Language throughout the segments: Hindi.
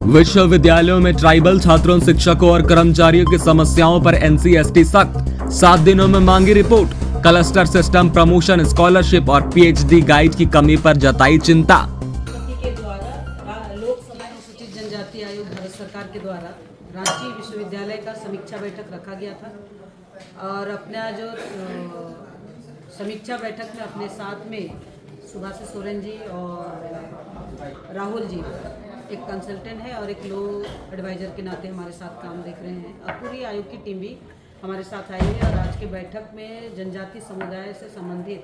विश्वविद्यालयों में ट्राइबल छात्रों, शिक्षकों और कर्मचारियों की समस्याओं पर एनसीएसटी सख्त। 7 दिनों में मांगी report. Cluster system, promotion, scholarship और पीएचडी गाइड की कमी पर जताई चिंता। के द्वारा लोकसभा अनुसूचित जनजाति आयोग भारत सरकार के द्वारा रांची विश्वविद्यालय का समीक्षा बैठक रखा गया था और अपना जो समीक्षा बैठक में अपने साथ में सुभाषिस सोरेन जी और राहुल जी, एक कंसल्टेंट है और एक लो एडवाइज़र के नाते हमारे साथ काम देख रहे हैं और पूरी आयोग की टीम भी हमारे साथ आई है। और आज के बैठक में जनजाति समुदाय से संबंधित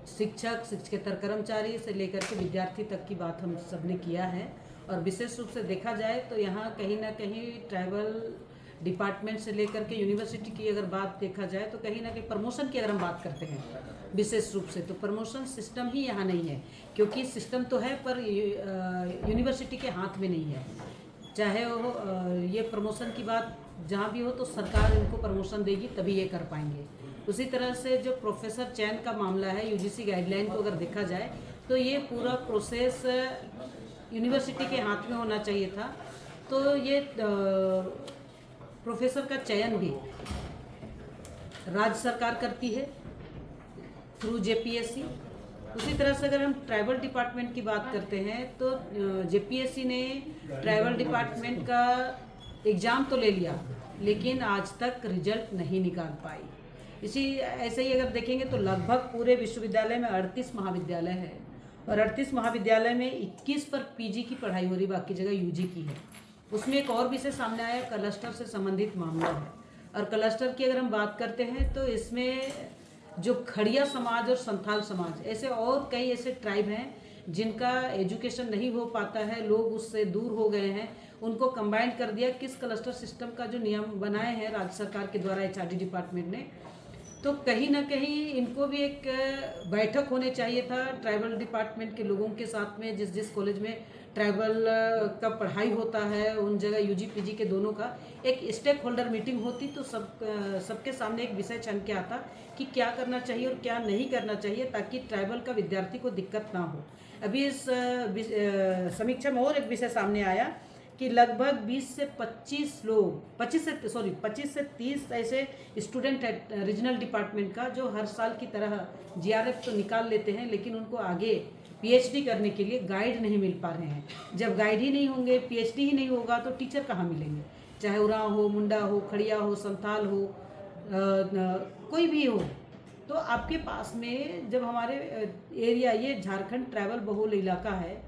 शिक्षक, शिक्षकेतर कर्मचारी से लेकर के विद्यार्थी तक की बात हम सब ने किया है। और विशेष रूप से देखा जाए तो यहाँ कहीं ना कहीं ट्राइबल डिपार्टमेंट से लेकर के यूनिवर्सिटी की अगर बात देखा जाए तो कहीं ना कहीं प्रमोशन की अगर हम बात करते हैं विशेष रूप से, तो प्रमोशन सिस्टम ही यहाँ नहीं है, क्योंकि सिस्टम तो है पर यूनिवर्सिटी के हाथ में नहीं है। चाहे वो ये प्रमोशन की बात जहाँ भी हो तो सरकार इनको प्रमोशन देगी तभी ये कर पाएंगे। उसी तरह से जो प्रोफेसर चयन का मामला है, यूजीसी गाइडलाइन को अगर देखा जाए तो ये पूरा प्रोसेस यूनिवर्सिटी के हाथ में होना चाहिए था। तो ये प्रोफेसर का चयन भी राज्य सरकार करती है थ्रू जेपीएससी। उसी तरह से अगर हम ट्राइबल डिपार्टमेंट की बात करते हैं तो जेपीएससी ने ट्राइबल डिपार्टमेंट का एग्ज़ाम तो ले लिया लेकिन आज तक रिजल्ट नहीं निकाल पाई। इसी ऐसे ही अगर देखेंगे तो लगभग पूरे विश्वविद्यालय में 38 महाविद्यालय है और 38 महाविद्यालय में 21 पर पीजी की पढ़ाई हो रही, बाकी जगह यूजी की है। उसमें एक और विषय सामने आया, क्लस्टर से संबंधित मामला है। और क्लस्टर की अगर हम बात करते हैं तो इसमें जो खड़िया समाज और संथाल समाज, ऐसे और कई ऐसे ट्राइब हैं जिनका एजुकेशन नहीं हो पाता है, लोग उससे दूर हो गए हैं, उनको कंबाइन कर दिया किस क्लस्टर सिस्टम का जो नियम बनाए हैं राज्य सरकार के द्वारा एचआरडी डिपार्टमेंट ने। तो कहीं ना कहीं इनको भी एक बैठक होने चाहिए था ट्राइबल डिपार्टमेंट के लोगों के साथ में, जिस जिस कॉलेज में ट्राइबल का पढ़ाई होता है उन जगह यूजी पीजी के दोनों का एक स्टेक होल्डर मीटिंग होती तो सबके सामने एक विषय छन के आता कि क्या करना चाहिए और क्या नहीं करना चाहिए ताकि ट्राइबल का विद्यार्थी को दिक्कत ना हो। अभी इस समीक्षा में और एक विषय सामने आया कि लगभग 20 से 25 लोग 25 से 30 ऐसे स्टूडेंट है रीजनल डिपार्टमेंट का जो हर साल की तरह जीआरएफ तो निकाल लेते हैं लेकिन उनको आगे पीएचडी करने के लिए गाइड नहीं मिल पा रहे हैं। जब गाइड ही नहीं होंगे, पीएचडी ही नहीं होगा तो टीचर कहाँ मिलेंगे, चाहे उरांव हो, मुंडा हो, खड़िया हो, संथाल हो, कोई भी हो। तो आपके पास में जब हमारे एरिया, ये झारखंड ट्राइबल बहुल इलाका है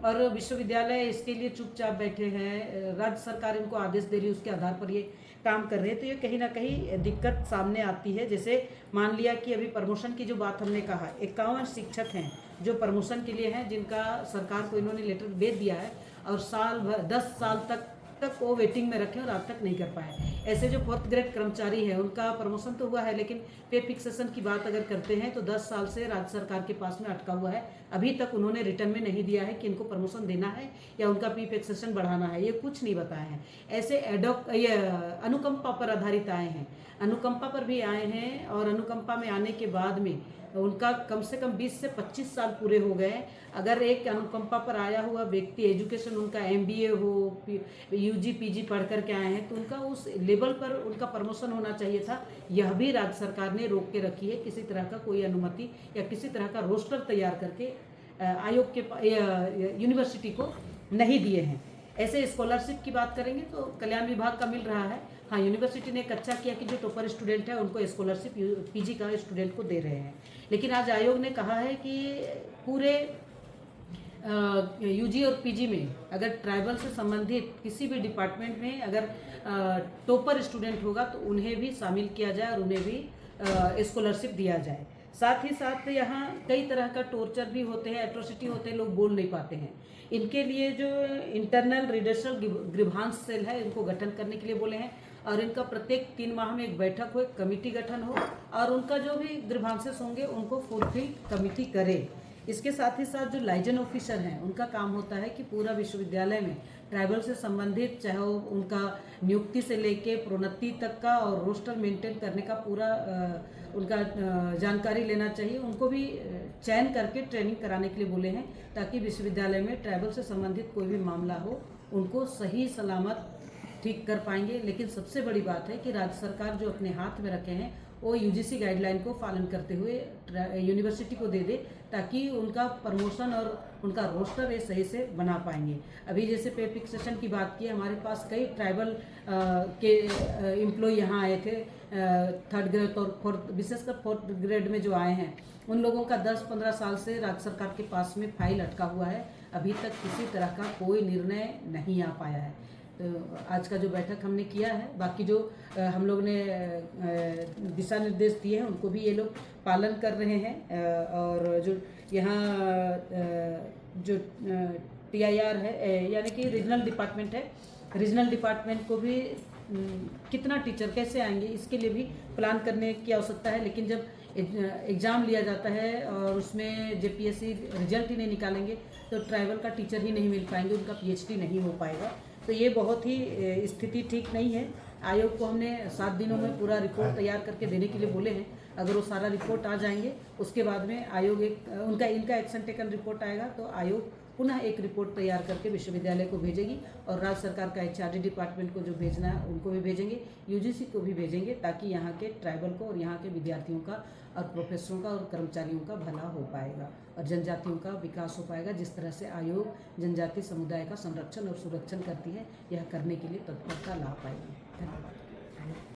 और विश्वविद्यालय इसके लिए चुपचाप बैठे हैं, राज्य सरकार इनको आदेश दे रही है, उसके आधार पर ये काम कर रहे हैं, तो ये कहीं ना कहीं दिक्कत सामने आती है। जैसे मान लिया कि अभी प्रमोशन की जो बात हमने कहा, 51 शिक्षक हैं जो प्रमोशन के लिए हैं जिनका सरकार को इन्होंने लेटर भेज दिया है और साल भर 10 साल तक वो वेटिंग में रखे और आज तक नहीं कर पाए। ऐसे जो 4th ग्रेड कर्मचारी है उनका प्रमोशन तो हुआ है लेकिन पे फिक्सेशन की बात अगर करते हैं तो 10 साल से राज्य सरकार के पास में अटका हुआ है, अभी तक उन्होंने रिटर्न में नहीं दिया है कि इनको प्रमोशन देना है या उनका पे फिक्सेशन बढ़ाना है, ये कुछ नहीं बताया है। ऐसे ये अनुकंपा पर आधारित आए हैं, अनुकंपा पर भी आए हैं और अनुकंपा में आने के बाद में उनका कम से कम 20 से 25 साल पूरे हो गए। अगर एक अनुकंपा पर आया हुआ व्यक्ति एजुकेशन उनका एमबीए हो, यूजी पीजी पढ़ कर के आए हैं तो उनका उस लेवल पर उनका प्रमोशन होना चाहिए था। यह भी राज्य सरकार ने रोक के रखी है, किसी तरह का कोई अनुमति या किसी तरह का रोस्टर तैयार करके आयोग के यूनिवर्सिटी को नहीं दिए हैं। ऐसे स्कॉलरशिप की बात करेंगे तो कल्याण विभाग का मिल रहा है। हाँ, यूनिवर्सिटी ने एक अच्छा किया कि जो टॉपर स्टूडेंट है उनको स्कॉलरशिप पीजी का स्टूडेंट को दे रहे हैं, लेकिन आज आयोग ने कहा है कि पूरे यूजी और पीजी में अगर ट्राइबल से संबंधित किसी भी डिपार्टमेंट में अगर टॉपर स्टूडेंट होगा तो उन्हें भी शामिल किया जाए और उन्हें भी स्कॉलरशिप दिया जाए। साथ ही साथ यहाँ कई तरह का टॉर्चर भी होते हैं, एट्रोसिटी होते हैं, लोग बोल नहीं पाते हैं। इनके लिए जो इंटरनल रिडर्सल ग्रीवांस सेल है इनको गठन करने के लिए बोले हैं और इनका प्रत्येक 3 माह में एक बैठक हो, एक कमेटी गठन हो और उनका जो भी ग्रीवांसेस होंगे उनको फुलफिल कमेटी करे। इसके साथ ही साथ जो लाइजन ऑफिसर हैं उनका काम होता है कि पूरा विश्वविद्यालय में ट्राइबल से संबंधित, चाहे वो उनका नियुक्ति से लेके प्रोन्नति तक का और रोस्टर मेंटेन करने का पूरा उनका जानकारी लेना चाहिए। उनको भी चयन करके ट्रेनिंग कराने के लिए बोले हैं, ताकि विश्वविद्यालय में ट्राइबल से संबंधित कोई भी मामला हो उनको सही सलामत ठीक कर पाएंगे। लेकिन सबसे बड़ी बात है कि राज्य सरकार जो अपने हाथ में रखे हैं वो यूजीसी गाइडलाइन को पालन करते हुए यूनिवर्सिटी को दे दे, ताकि उनका प्रमोशन और उनका रोस्टर ये सही से बना पाएंगे। अभी जैसे पे फिक्सेशन की बात की, हमारे पास कई ट्राइबल के एम्प्लॉय यहाँ आए थे 3rd ग्रेड और 4th, विशेषकर 4th ग्रेड में जो आए हैं उन लोगों का 10-15 साल से राज्य सरकार के पास में फाइल अटका हुआ है। अभी तक किसी तरह का कोई निर्णय नहीं आ पाया है। तो आज का जो बैठक हमने किया है, बाकी जो हम लोग ने दिशा निर्देश दिए हैं उनको भी ये लोग पालन कर रहे हैं। और जो यहाँ जो TIR है यानी कि रीजनल डिपार्टमेंट है, रीजनल डिपार्टमेंट को भी कितना टीचर कैसे आएंगे इसके लिए भी प्लान करने की आवश्यकता है। लेकिन जब एग्ज़ाम लिया जाता है और उसमें JPSC रिजल्ट ही नहीं निकालेंगे तो ट्राइबल का टीचर ही नहीं मिल पाएंगे, उनका PhD नहीं हो पाएगा। तो ये बहुत ही स्थिति ठीक नहीं है। आयोग को हमने 7 दिनों में पूरा रिपोर्ट तैयार करके देने के लिए बोले हैं। अगर वो सारा रिपोर्ट आ जाएंगे उसके बाद में आयोग इनका एक्शन टेकन रिपोर्ट आएगा तो आयोग पुनः एक रिपोर्ट तैयार करके विश्वविद्यालय को भेजेगी और राज्य सरकार का HRD डिपार्टमेंट को जो भेजना है उनको भी भेजेंगे, UGC को भी भेजेंगे, ताकि यहाँ के ट्राइबल को और यहाँ के विद्यार्थियों का और प्रोफेसरों का और कर्मचारियों का भला हो पाएगा और जनजातियों का विकास हो पाएगा। जिस तरह से आयोग जनजाति समुदाय का संरक्षण और सुरक्षण करती है, यह करने के लिए तत्परता ला पाएगी। धन्यवाद।